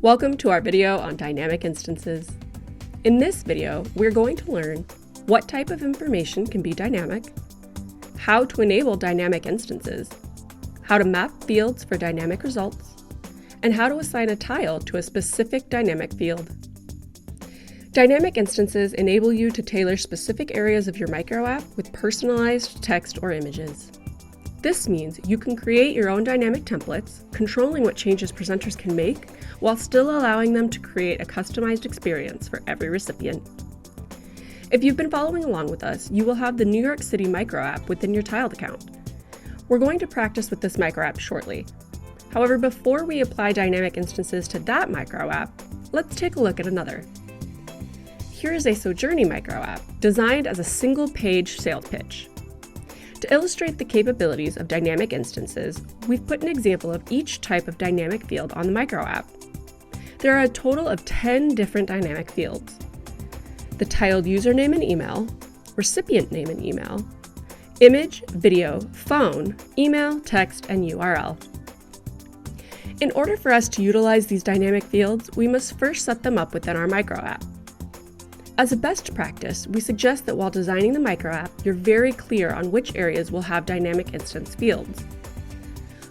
Welcome to our video on dynamic instances. In this video, we're going to learn what type of information can be dynamic, how to enable dynamic instances, how to map fields for dynamic results, and how to assign a tile to a specific dynamic field. Dynamic instances enable you to tailor specific areas of your micro app with personalized text or images. This means you can create your own dynamic templates, controlling what changes presenters can make, while still allowing them to create a customized experience for every recipient. If you've been following along with us, you will have the New York City micro app within your tiled account. We're going to practice with this micro app shortly. However, before we apply dynamic instances to that micro app, let's take a look at another. Here is a Sojourney micro app designed as a single-page sales pitch. To illustrate the capabilities of dynamic instances, we've put an example of each type of dynamic field on the micro app. There are a total of 10 different dynamic fields: the tiled username and email, recipient name and email, image, video, phone, email, text, and URL. In order for us to utilize these dynamic fields, we must first set them up within our micro app. As a best practice, we suggest that while designing the micro app, you're very clear on which areas will have dynamic instance fields.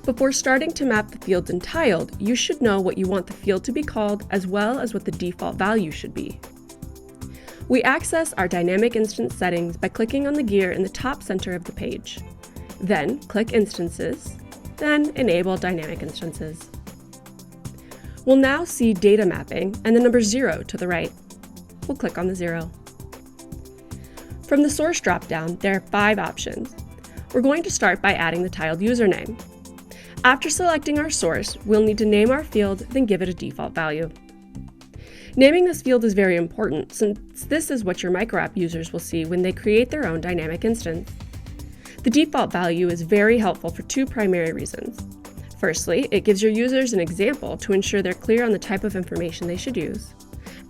Before starting to map the fields in Tiled, you should know what you want the field to be called as well as what the default value should be. We access our dynamic instance settings by clicking on the gear in the top center of the page. Then click Instances, then Enable Dynamic Instances. We'll now see Data Mapping and the number 0 to the right. We'll click on the 0. From the source dropdown, there are 5 options. We're going to start by adding the tiled username. After selecting our source, we'll need to name our field, then give it a default value. Naming this field is very important since this is what your micro app users will see when they create their own dynamic instance. The default value is very helpful for 2 primary reasons. Firstly, it gives your users an example to ensure they're clear on the type of information they should use.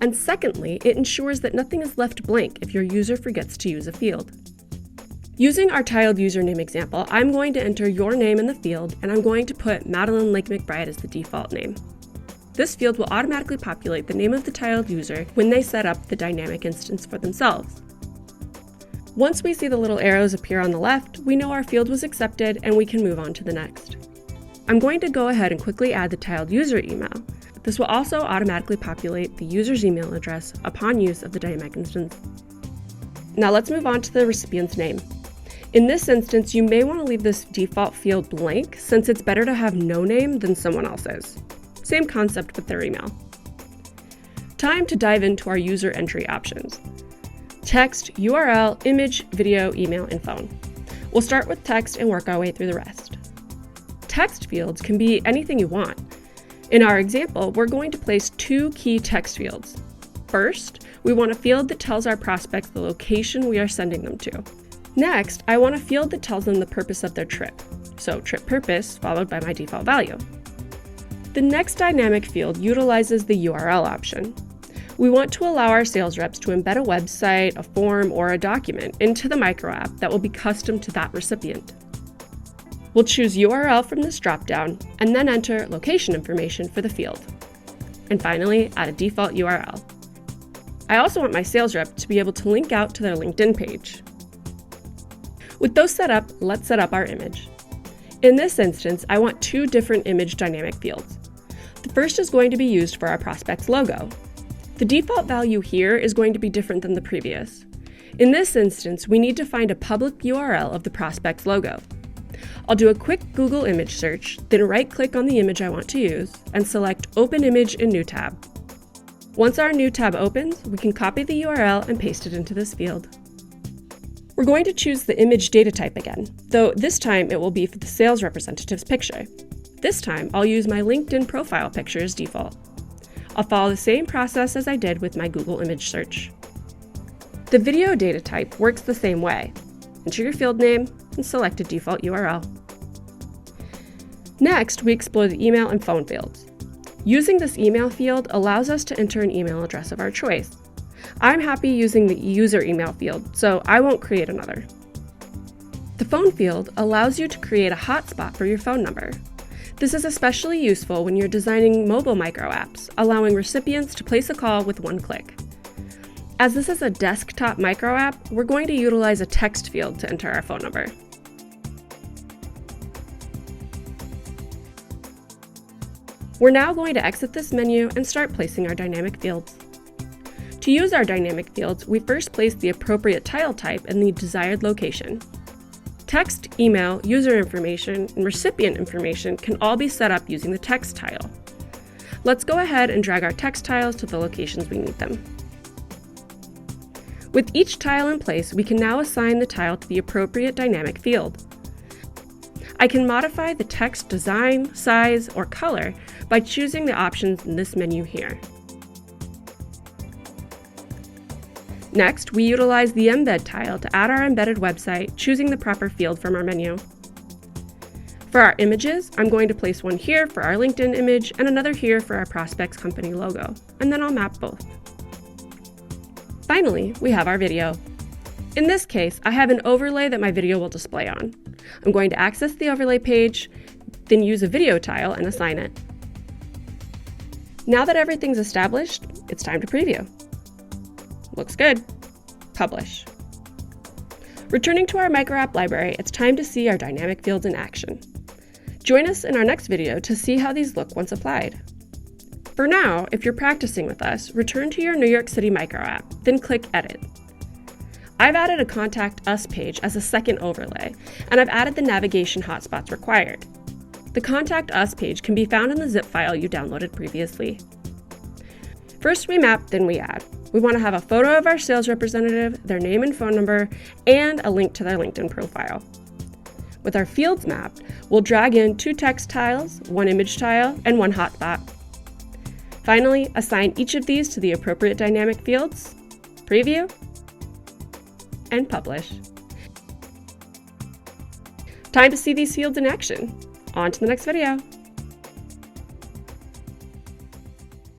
And secondly, it ensures that nothing is left blank if your user forgets to use a field. Using our tiled username example, I'm going to enter your name in the field, and I'm going to put Madeline Lake McBride as the default name. This field will automatically populate the name of the tiled user when they set up the dynamic instance for themselves. Once we see the little arrows appear on the left, we know our field was accepted and we can move on to the next. I'm going to go ahead and quickly add the tiled user email. This will also automatically populate the user's email address upon use of the dynamic instance. Now let's move on to the recipient's name. In this instance, you may want to leave this default field blank since it's better to have no name than someone else's. Same concept with their email. Time to dive into our user entry options. Text, URL, image, video, email, and phone. We'll start with text and work our way through the rest. Text fields can be anything you want. In our example, we're going to place 2 key text fields. First, we want a field that tells our prospects the location we are sending them to. Next, I want a field that tells them the purpose of their trip. So trip purpose followed by my default value. The next dynamic field utilizes the URL option. We want to allow our sales reps to embed a website, a form, or a document into the micro app that will be custom to that recipient. We'll choose URL from this dropdown and then enter location information for the field. And finally, add a default URL. I also want my sales rep to be able to link out to their LinkedIn page. With those set up, let's set up our image. In this instance, I want 2 different image dynamic fields. The first is going to be used for our prospect's logo. The default value here is going to be different than the previous. In this instance, we need to find a public URL of the prospect's logo. I'll do a quick Google image search, then right-click on the image I want to use, and select Open Image in New Tab. Once our new tab opens, we can copy the URL and paste it into this field. We're going to choose the image data type again, though this time it will be for the sales representative's picture. This time, I'll use my LinkedIn profile picture as default. I'll follow the same process as I did with my Google image search. The video data type works the same way. Enter your field name and select a default URL. Next, we explore the email and phone fields. Using this email field allows us to enter an email address of our choice. I'm happy using the user email field, so I won't create another. The phone field allows you to create a hotspot for your phone number. This is especially useful when you're designing mobile micro apps, allowing recipients to place a call with one click. As this is a desktop micro app, we're going to utilize a text field to enter our phone number. We're now going to exit this menu and start placing our dynamic fields. To use our dynamic fields, we first place the appropriate tile type in the desired location. Text, email, user information, and recipient information can all be set up using the text tile. Let's go ahead and drag our text tiles to the locations we need them. With each tile in place, we can now assign the tile to the appropriate dynamic field. I can modify the text design, size, or color by choosing the options in this menu here. Next, we utilize the Embed tile to add our embedded website, choosing the proper field from our menu. For our images, I'm going to place one here for our LinkedIn image and another here for our prospect's company logo, and then I'll map both. Finally, we have our video. In this case, I have an overlay that my video will display on. I'm going to access the overlay page, then use a video tile and assign it. Now that everything's established, it's time to preview. Looks good. Publish. Returning to our micro app library, it's time to see our dynamic fields in action. Join us in our next video to see how these look once applied. For now, if you're practicing with us, return to your New York City micro app, then click Edit. I've added a Contact Us page as a second overlay, and I've added the navigation hotspots required. The Contact Us page can be found in the zip file you downloaded previously. First we map, then we add. We want to have a photo of our sales representative, their name and phone number, and a link to their LinkedIn profile. With our fields mapped, we'll drag in 2 text tiles, 1 image tile, and 1 hotspot. Finally, assign each of these to the appropriate dynamic fields, preview, and publish. Time to see these fields in action. On to the next video.